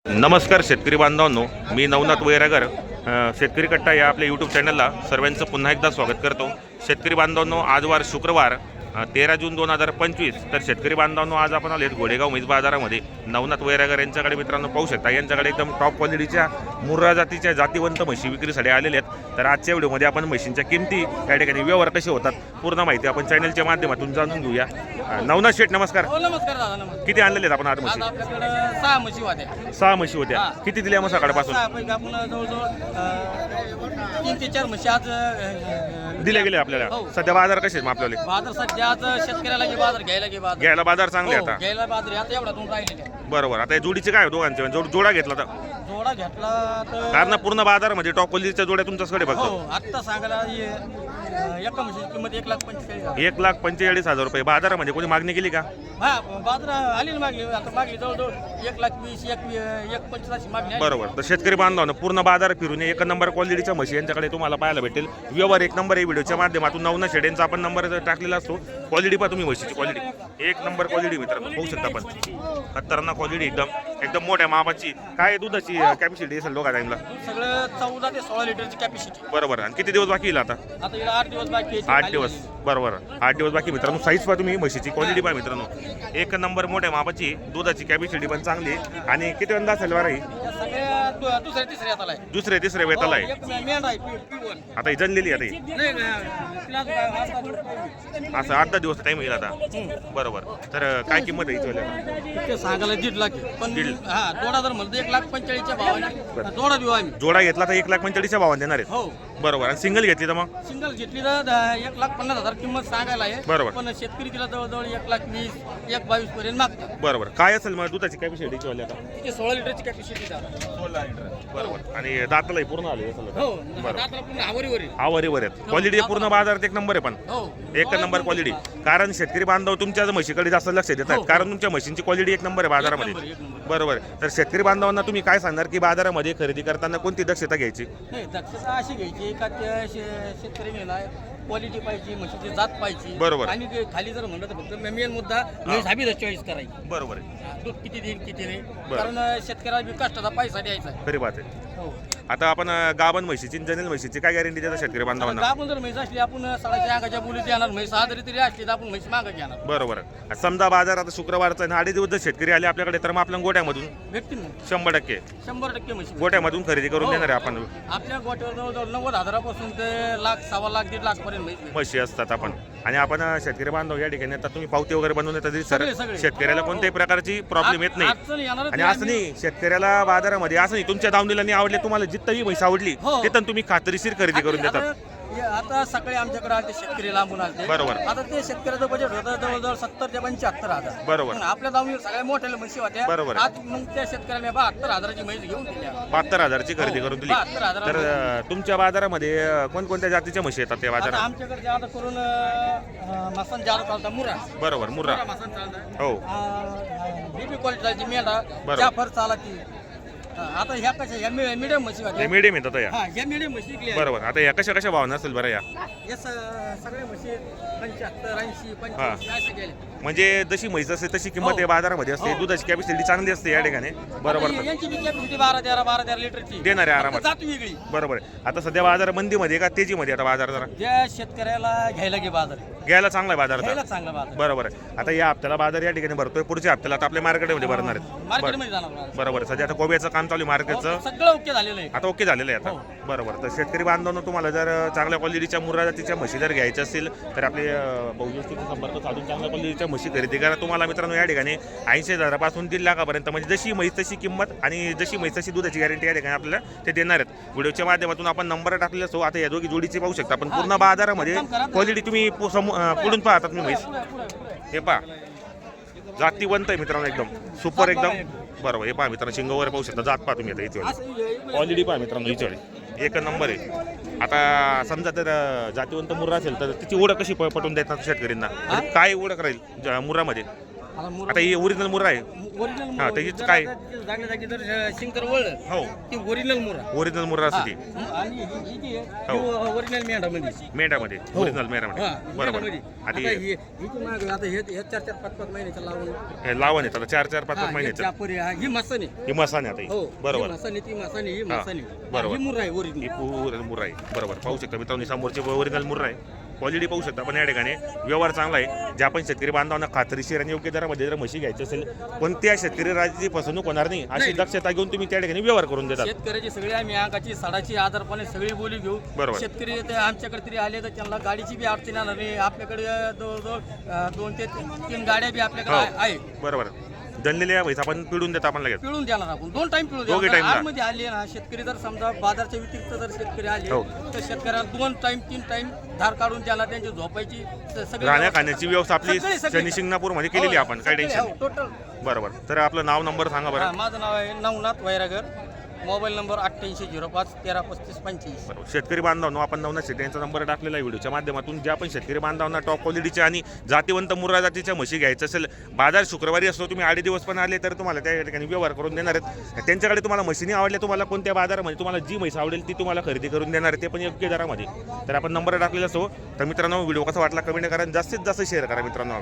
नमस्कार शेतकरी बांधवांनो, मी नवनाथ वैरागर शेतकरी कट्टा या आपल्या यूट्यूब चॅनलला सर्वांचं पुन्हा एकदा स्वागत करतो. शेतकरी बांधवांनो, आज वार शुक्रवार 13 जून 2025. तर शेतकरी बांधवांनो, आज आपण आलेत घोडेगाव म्हैस बाजारामध्ये. नवनाथ वैरागर यांच्याकडे मित्रांनो पाहू शकता, यांच्याकडे एकदम टॉप क्वालिटीच्या मुर्रा जातीच्या जातीवंत म्हशी विक्रीसाठी आलेल्या आहेत. तर आजच्या व्हिडिओमध्ये आपण म्हशींच्या किमती, त्या ठिकाणी व्यवहार कसे होतात, पूर्ण माहिती आपण चॅनलच्या माध्यमातून जाणून घेऊया. नवनाथ शेठ नमस्कार. नमस्कार दादा. नमस्कार. किती आणलेले आहेत आपण आज म्हशी? आपल्याकडे 6 म्हशी होत्या. 6 म्हशी होत्या. किती दिल्या मग सकाळपासून? 6 पैकी आपण जवळजवळ 3 ते 4 म्हशी आज दिले गेले आपल्याला. सध्या बाजार कसे आहेत मग आपल्याला? बाजार सध्या आज शेतकऱ्याला जे बाजार घ्यायला घ्यायला बाजार चांगले आता. घ्यायला बाजार आता एवढा दोन राहिले. बरोबर. आता जोडीचे काय दोघांचे जोडा घेतला तर जोडा घेतला तर कारण पूर्ण बाजारामध्ये टॉप क्वालिटीच्या जोड्या तुमच्याकडे हो बघतो. आता सांगायला एका म्हशीची किंमत 1,45,000. 1,45,000 रुपये. बाजारामध्ये कोणी मागणी केली का? हा बाजार आली ना मागली. आता मागली जवळजवळ 1,20,000 1,25,000 मागणी आली. बरोबर. तर शेतकरी बांधवांनो, पूर्ण बाजार फिरून एक नंबर क्वालिटीच्या म्हशी यांच्याकडे तुम्हाला पाहायला भेटेल. व्यवहार एक नंबर आहे. व्हिडिओच्या माध्यमातून नवनाथ शेठ यांचा आपण नंबर टाकलेला असतो. क्वालिटी पहा तुम्ही, म्हशीची क्वालिटी एक नंबर क्वालिटी मित्रांनो पाहू शकता आपण. खतरनाक क्वालिटी, एकदम मोठ्या मापाची. काय दुधाची कॅपॅसिटी असेल दोघा टाइमला? सगळं 14 ते 16 लिटरची कॅपॅसिटी. बरोबर. आणि किती दिवस बाकी येईल आता? आता हिला 8 दिवस बाकी आहे. 8 दिवस. बरोबर. 8 दिवस बाकी मित्रांनो. साईज पहा तुम्ही, म्हशीची क्वालिटी पहा मित्रांनो, एक नंबर मोठ्या मापाची. दुधाची कॅपॅसिटी पण चांगली. आणि किती वंदा असेल बरं ही? सगळ्या दुसऱ्या तिसऱ्या आला आहे. दुसऱ्या तिसऱ्या वेताला आहे. एक मेंढ आहे P1. आता ही जनलेली आता ही नाही तिला असं 8-10 दिवस टाइम येईल आता. बरोबर. तर काय किंमत आहे हिची? ते सांगायला 1.5 लाख आहे. पण हा जोडा जर म्हणतो 1,45,000च्या भावाने जोडा देऊ आम्ही. जोडा घेतला तर 1,45,000च्या भावाने देणार आहेत. हो बरोबर. आणि सिंगल घेतली तर मग? सिंगल घेतली तर 1,50,000 किंमत सांगायला आहे. बरोबर. पण शेतकरी तिला जवळजवळ 1,20,000 1,22,000 पर्यंत मागतात. बरोबर. काय असेल मग दुधाची कॅपॅसिटी किंवा आता? तिथे 16 लिटरची कॅपॅसिटी 16 लिटर. बरोबर. आणि दातालाही पूर्ण आले असेल आता? हो दाताला पूर्ण आवरीवर आहे. आवरीवर आहेत. क्वालिटी पूर्ण बाजारात एक नंबर आहे. पण हो एक नंबर क्वालिटी. कारण शेतकरी बांधव तुमच्या म्हशीकडे जास्त लक्ष देतात, कारण तुमच्या म्हशींची क्वालिटी एक नंबर आहे बाजारामध्ये. एक नंबर. बरोबर. तर शेतकरी बांधवांना तुम्ही काय सांगणार की बाजारामध्ये खरेदी करताना कोणती दक्षता घ्यायची? नाही दक्षता अशी घ्यायची का त्या शेतकरी ना क्वालिटी पाहिजे, म्हशीची जात पाहिजे. बरोबर. आणि ते खाली जर म्हणलं तर फक्त मेन मुद्दा म्हैस हवी चॉईस करायची. बरोबर आहे. दूध किती देईल किती नाही, कारण शेतकऱ्याला बी कष्टाचा पैसा द्यायचा आहे. खरी बात आहे. हो आता आपण गाभण म्हशीची जनेल म्हशीची काय गॅरंटी देतात शेतकरी बांधवांना? आपण जर म्हैस असली आपण साडाच्या अंगाच्या बोलीत येणार, म्हैस आधारी तरी असली तर आपण म्हैस मागत येणार. बरोबर. समजा बाजार आता शुक्रवारचा आणि 8 दिवस जर शेतकरी आले आपल्याकडे, तर मग आपल्या गोट्यामधून भेटतील ना 100% 100% म्हशी गोट्यामधून खरेदी करून देणार आहे आपण. आपल्या गोट्यावर जवळजवळ 90,000पासून ते लाख, 1.25 लाख, 1.5 लाख पर्यंत म्हैस म्हशी असतात आपण. आणि आपण शेतकरी बांधव या ठिकाणी आता तुम्ही पावती वगैरे बनवून येतात सर, सगळे. शेतकऱ्याला कोणत्याही प्रकारची प्रॉब्लेम येत नाही. अडचण येणारच आणि नाही. असं नाही, शेतकऱ्याला बाजारामध्ये असं नाही तुमच्या दावणीला नाही आवडले, तुम्हाला जिथंही म्हैस आवडली हो. तिथं तुम्ही खात्रीशीर खरेदी करून देतात. आता सकाळी आमच्याकडे आले शेतकरी लांबून आले. बरोबर. आता ते शेतकऱ्याचं बजेट होतं जवळजवळ 70 ते 75,000. बरोबर. पण आपल्या दावणीवर सगळ्या मोठ्या म्हशी होत्या. बरोबर. आज मग त्या शेतकऱ्याने 72,000ची म्हैस घेऊन दिल्या. 72,000ची खरेदी करून दिली. 72,000. तर तुमच्या बाजारामध्ये कोणकोणत्या जातीच्या म्हशी येतात त्या आता बाजारात? आमच्याकडे आता करून मसन जादा चालता मुरा. बरोबर. मुर्रा. मसन चालता. हो. बीबी क्वालिटीची मेंढा बरोबर. जाफर चालती. आता ह्या कशा ह्या मीडियम म्हशी ते होत्या. मीडियम येतात या. हा ह्या मीडियम म्हशी clear. बरोबर. आता या कशा कशा भावना असेल बरं या? या सगळ्या म्हशी 75, 80, 85 असे गेले. म्हणजे जशी म्हैस असते तशी किंमत आहे बाजारामध्ये असते. दुधाची कॅपॅसिटी चांगली असते या ठिकाणी. बरोबर. आता यांची बी कॅपॅसिटी 12-13 लिटरची देणार आहे आरामात. जात वेगळी. बरोबर. आता सध्या बाजार मंदीमध्ये का तेजीमध्ये आता बाजार जरा ज्या शेतकऱ्याला घ्यायला गे बाजार घ्यायला चांगला आहे बाजार घ्यायला आता. चांगला बाजार बरोबर आहे. आता या हप्त्याला बाजार या ठिकाणी भरतोय, पुढच्या हप्त्याला आता आपल्या मार्केटमध्ये भरणार आहेत. मार्केटमध्ये जाणार बाजार. बरोबर. सध्या आता कोब्याचं काम चालू आहे मार्केटचं. सगळं ओके झालेलं आहे. आता ओके झालेलं आहे आता. बरोबर. तर शेतकरी बांधवांनो, तुम्हाला जर चांगल्या क्वालिटीच्या मुर्रा जातीच्या म्हशी जर घ्यायच्या असतील तर आपले बहुजस्तीचा संपर्क साधून चांगल्या क्वालिटीच्या म्हशी खरेदी करा. तुम्हाला मित्रांनो या ठिकाणी 80,000पासून 1.5 लाखापर्यंत, म्हणजे जशी म्हैस तशी किंमत आणि जशी म्हैस तशी दुधाची गॅरंटी या ठिकाणी आपल्याला ते देणार आहेत. व्हिडिओच्या माध्यमातून आपण नंबर टाकलेला असतो. आता या दोघी जोडीची पाहू शकता आपण. पूर्ण बाजारामध्ये क्वालिटी तुम्ही पुढून पाहतात तुम्ही म्हैस. हे पहा, जातीवंत आहे मित्रांनो, एकदम सुपर एकदम. बरोबर. हे पहा मित्रांनो, शिंगावर पाहू शकता. जात पहा तुम्ही आता इथे क्वालिटी पहा मित्रांनो, हिची एक नंबर आहे. आता समजा तर जातीवंत मुर्रा असेल तर तिची ओळख कशी पटवून देतात शेतकऱ्यांना? काय ओळख राहील मुर्रामध्ये? आता आता ही ओरिजिनल मुर्रा आहे. ओरिजिनल हा, त्याची काय? जागल्या जागी जर शिंकर वळलं हो ती ओरिजिनल मुरा. ओरिजिनल मुर्रा असते ती आणि ही जी आहे हो. ही ओरिजिनल मेंढामध्ये. मेंढ्यामध्ये ओरिजिनल मेंढ्यामध्ये हा, बरोबर. मेंढामध्ये. आता आता ही जी माग आता हे 4-4, 5-5 महिन्याचं लावून हे लावण आहे त्याला 4-4, 5-5 हा, हे महिन्याचं. चापोरी आहे. ही मसाने. ही मसाने आता हो ही. बरोबर. ही मसाने, ती मसाने, ही हा, मसाने. बरोबर. ही मुरा आहे ही ओरिजिनल. पूर्ण मुर्रा आहे. बरोबर पाहू शकता मित्रांनो समोरची ओरिजिनल मुर्रा आहे. क्वालिटी पाहू शकता पण या ठिकाणी व्यवहार चांगला आहे. जे आपण शेतकरी बांधवांना खात्रीशीर आणि योग्य दरामध्ये जर म्हशी घ्यायची असेल कोणत्या शेतकरी राजाची फसवणूक होणार नाही अशी नाही. दक्षता घेऊन तुम्ही त्या ठिकाणी व्यवहार करून देतात. शेतकऱ्याची सगळी आम्ही अंगाची साडाची आधारपणे सगळी बोली घेऊ. बरोबर. शेतकरी ते आमच्याकडे तरी आले तर त्यांना गाडीची बी अडचण येणार नाही. आपल्याकडे जवळजवळ 2 ते 3 गाड्या बी आपल्याकडे हो. आहे. बरोबर जनलेल्या म्हैस आपण पिळून देतो आपण लगेच. पिळून द्यायला आपण 2 टाइम पिळून दोघी द्यायला. time ला. आतमध्ये आले ना शेतकरी जर समजा बाजारच्या व्यतिरिक्त जर शेतकरी आले हो. तर शेतकऱ्याला 2 टाइम 3 टाइम धार काढून त्याला त्यांची झोपायची सगळी राहण्या खाण्याची व्यवस्था आपली सगळी. शनी शिंगणापूर मध्ये केलेली आहे आपण काय टेन्शन टोटल. बरोबर. तर आपलं नाव नंबर सांगा बरं. माझं नाव आहे नवनाथ वैरागर. Mobile number 8805 133585. बरोबर. शेतकरी बांधवांनो आपण नवनाथ शेट्टी यांचा नंबर टाकलेला आहे व्हिडिओच्या माध्यमातून. ज्या पण शेतकरी बांधवांना टॉप क्वालिटीच्या आणि जातीवंत मुर्रा जातीच्या म्हशी घ्यायचं असेल बाजार शुक्रवारी असतो तुम्ही 8 दिवस पण आले तर तुम्हाला त्या ठिकाणी व्यवहार करून देणार आहेत. त्यांच्याकडे तुम्हाला म्हशीनी आवडल्या तुम्हाला कोणत्या बाजारामध्ये तुम्हाला जी म्हैस आवडेल ती तुम्हाला खरेदी करून देणार आहे ते पण योग्य दरामध्ये. तर आपण नंबर टाकलेला असतो. तर मित्रांनो व्हिडिओ कसा वाटला कमेंट करा जास्तीत जास्त शेअर करा मित्रांनो.